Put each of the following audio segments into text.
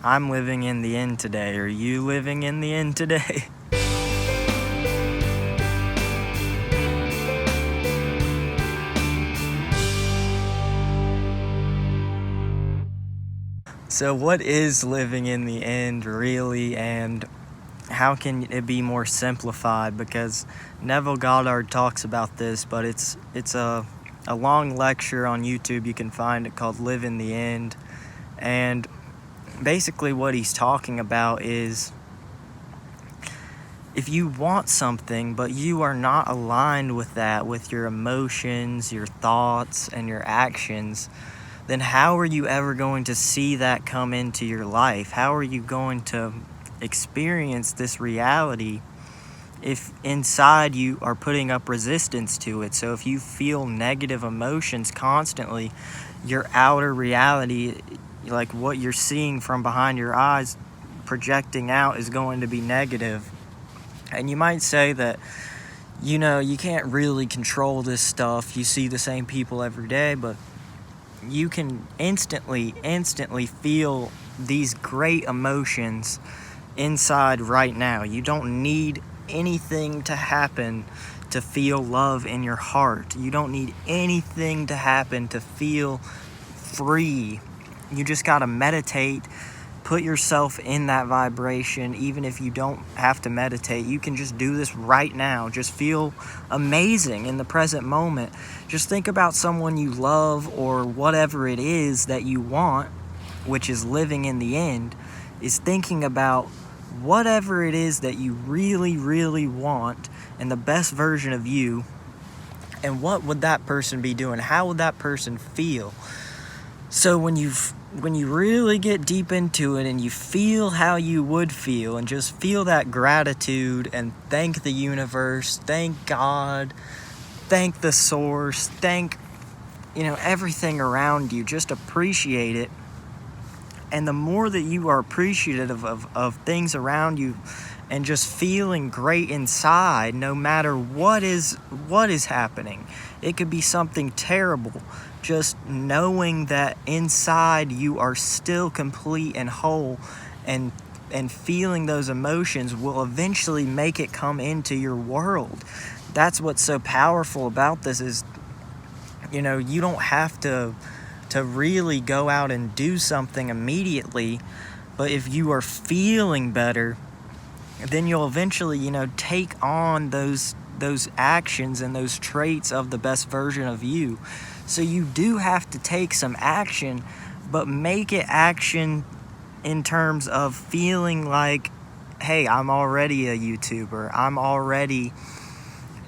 I'm living in the end today. Are you living in the end today? So what is living in the end really, and how can it be more simplified? Because Neville Goddard talks about this, but it's a long lecture on YouTube. You can find it called Live in the End. And basically what he's talking about is if you want something but you are not aligned with that, with your emotions, your thoughts, and your actions, then how are you ever going to see that come into your life? How are you going to experience this reality if inside you are putting up resistance to it? So if you feel negative emotions constantly, your outer reality, like what you're seeing from behind your eyes projecting out, is going to be negative. And you might say that, you can't really control this stuff. You see the same people every day, but you can instantly feel these great emotions inside right now. You don't need anything to happen to feel love in your heart. You don't need anything to happen to feel free. You just gotta meditate, put yourself in that vibration. Even if you don't have to meditate, you can just do this right now. Just feel amazing in the present moment. Just think about someone you love, or whatever it is that you want, which is living in the end, is thinking about whatever it is that you really, really want and the best version of you. And what would that person be doing? How would that person feel? So when you really get deep into it and you feel how you would feel, and just feel that gratitude and thank the universe, thank God, thank the source, thank everything around you, just appreciate it. And the more that you are appreciative of things around you and just feeling great inside, no matter what is happening, it could be something terrible, just knowing that inside you are still complete and whole, and feeling those emotions will eventually make it come into your world. That's what's so powerful about this is, you don't have to really go out and do something immediately, but if you are feeling better, then you'll eventually, take on those actions and those traits of the best version of you. So you do have to take some action, but make it action in terms of feeling like, hey, I'm already a YouTuber. I'm already,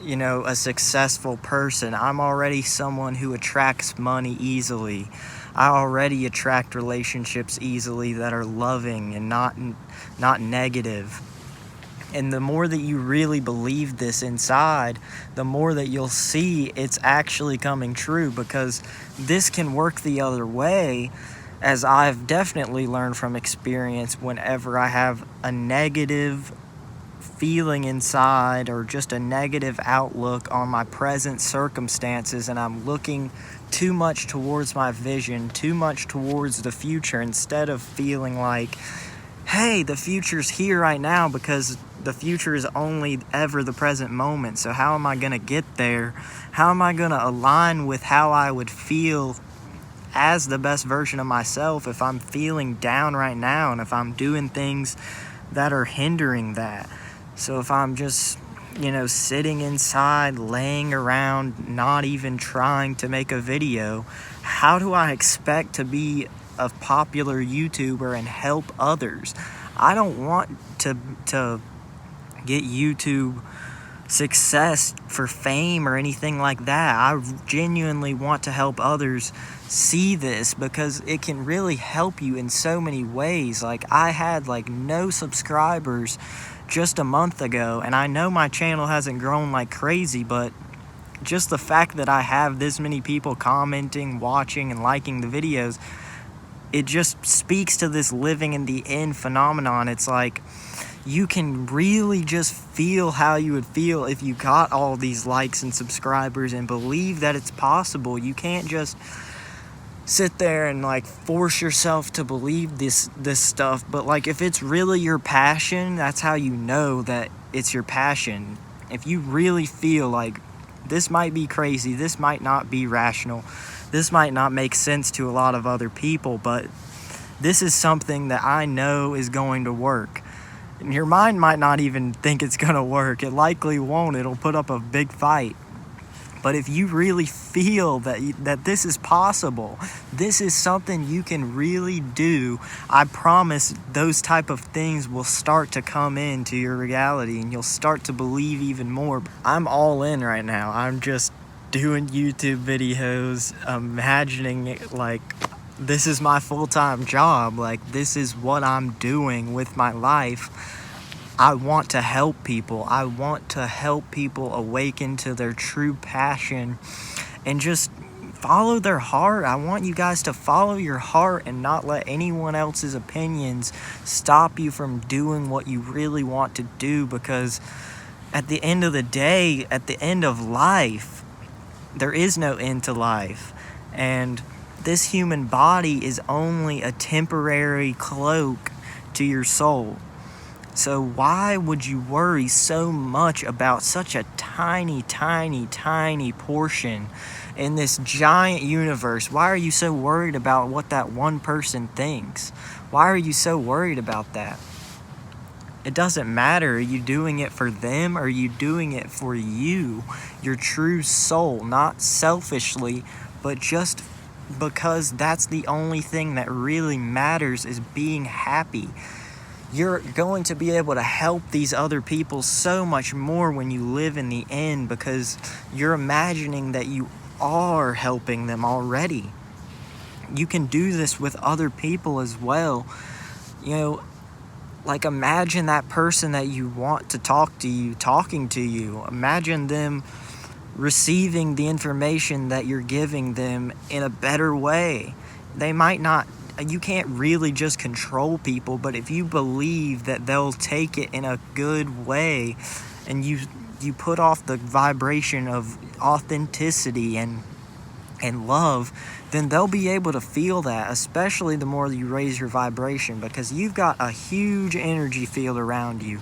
a successful person. I'm already someone who attracts money easily. I already attract relationships easily that are loving and not negative. And the more that you really believe this inside, the more that you'll see it's actually coming true, because this can work the other way, as I've definitely learned from experience. Whenever I have a negative feeling inside, or just a negative outlook on my present circumstances, and I'm looking too much towards my vision, too much towards the future, instead of feeling like, hey, the future's here right now, because the future is only ever the present moment. So how am I going to get there? How am I going to align with how I would feel as the best version of myself if I'm feeling down right now, and if I'm doing things that are hindering that? So if I'm just, sitting inside, laying around, not even trying to make a video, how do I expect to be a popular YouTuber and help others? I don't want to get YouTube success for fame or anything like that. I genuinely want to help others see this, because it can really help you in so many ways. Like, I had no subscribers just a month ago, and I know my channel hasn't grown like crazy, but just the fact that I have this many people commenting, watching, and liking the videos, it just speaks to this living in the end phenomenon. It's like, you can really just feel how you would feel if you got all these likes and subscribers, and believe that it's possible. You can't just sit there and like force yourself to believe this stuff, but like if it's really your passion, that's how you know that it's your passion. If you really feel like this might be crazy, this might not be rational, this might not make sense to a lot of other people, but this is something that I know is going to work. And your mind might not even think it's going to work. It likely won't. It'll put up a big fight. But if you really feel that this is possible, this is something you can really do, I promise those type of things will start to come into your reality and you'll start to believe even more. I'm all in right now. I'm just doing YouTube videos, imagining it like this is my full-time job. Like, this is what I'm doing with my life. I want to help people. I want to help people awaken to their true passion and just follow their heart. I want you guys to follow your heart and not let anyone else's opinions stop you from doing what you really want to do, because at the end of the day, at the end of life, there is no end to life. And this human body is only a temporary cloak to your soul. So why would you worry so much about such a tiny, tiny, tiny portion in this giant universe? Why are you so worried about what that one person thinks? Why are you so worried about that? It doesn't matter. Are you doing it for them, or are you doing it for you, your true soul? Not selfishly, but just because that's the only thing that really matters, is being happy. You're going to be able to help these other people so much more when you live in the end, because you're imagining that you are helping them already. You can do this with other people as well. You know, like imagine that person that you want to talk to you, talking to you. Imagine them receiving the information that you're giving them in a better way. They might not, you can't really just control people, but if you believe that they'll take it in a good way, and you put off the vibration of authenticity and love, then they'll be able to feel that, especially the more you raise your vibration, because you've got a huge energy field around you,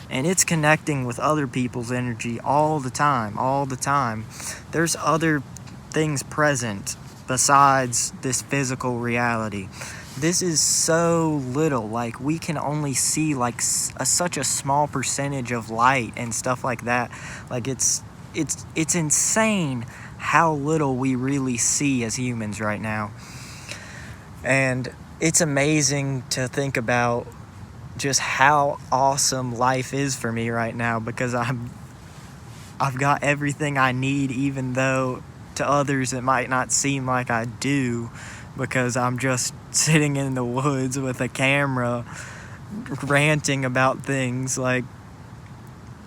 and it's connecting with other people's energy all the time. There's other things present besides this physical reality. This is so little, like we can only see like such a small percentage of light and stuff like that. Like it's insane how little we really see as humans right now. And it's amazing to think about just how awesome life is for me right now, because I've got everything I need, even though to others it might not seem like I do, because I'm just sitting in the woods with a camera ranting about things. Like,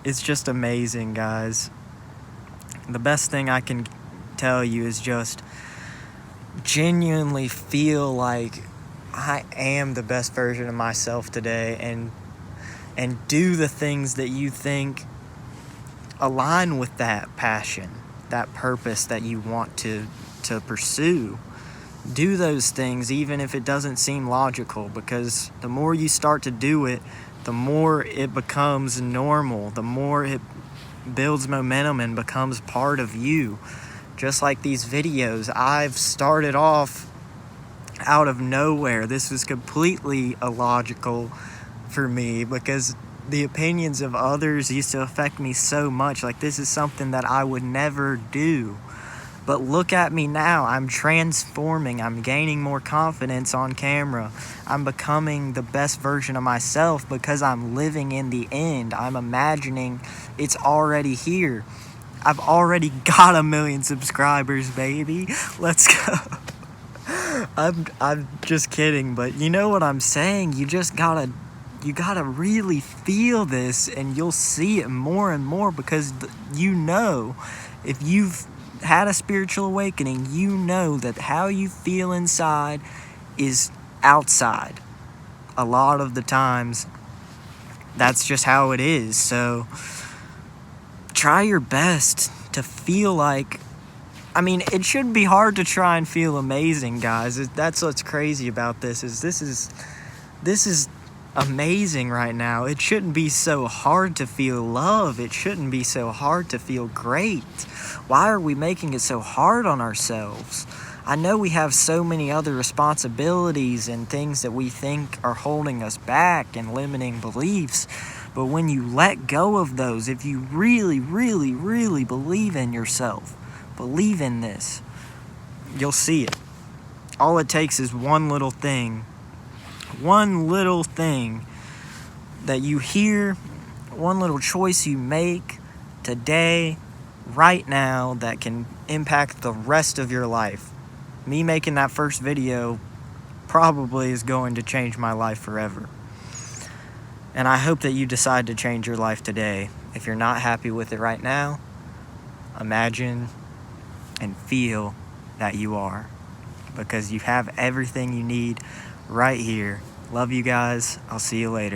it's just amazing, guys. The best thing I can tell you is just genuinely feel like I am the best version of myself today, and do the things that you think align with that passion, that purpose that you want to pursue. Do those things even if it doesn't seem logical, because the more you start to do it, the more it becomes normal, the more it builds momentum and becomes part of you. Just like these videos, I've started off out of nowhere. This was completely illogical for me, because the opinions of others used to affect me so much. Like, this is something that I would never do. But look at me now. I'm transforming. I'm gaining more confidence on camera. I'm becoming the best version of myself because I'm living in the end. I'm imagining it's already here. I've already got 1 million subscribers, baby. Let's go. I'm just kidding, but you know what I'm saying? You gotta really feel this, and you'll see it more and more, because you know, if you've had a spiritual awakening, you know that how you feel inside is outside. A lot of the times, that's just how it is. So try your best to feel like I mean, it shouldn't be hard to try and feel amazing, guys. That's what's crazy about this, is this is amazing right now. It shouldn't be so hard to feel love. It shouldn't be so hard to feel great. Why are we making it so hard on ourselves? I know we have so many other responsibilities and things that we think are holding us back and limiting beliefs, but when you let go of those, if you really, really, really believe in yourself, believe in this, you'll see it. All it takes is one little thing that you hear, one little choice you make today, right now, that can impact the rest of your life. Me making that first video probably is going to change my life forever. And I hope that you decide to change your life today. If you're not happy with it right now, imagine and feel that you are, because you have everything you need right here. Love you guys. I'll see you later.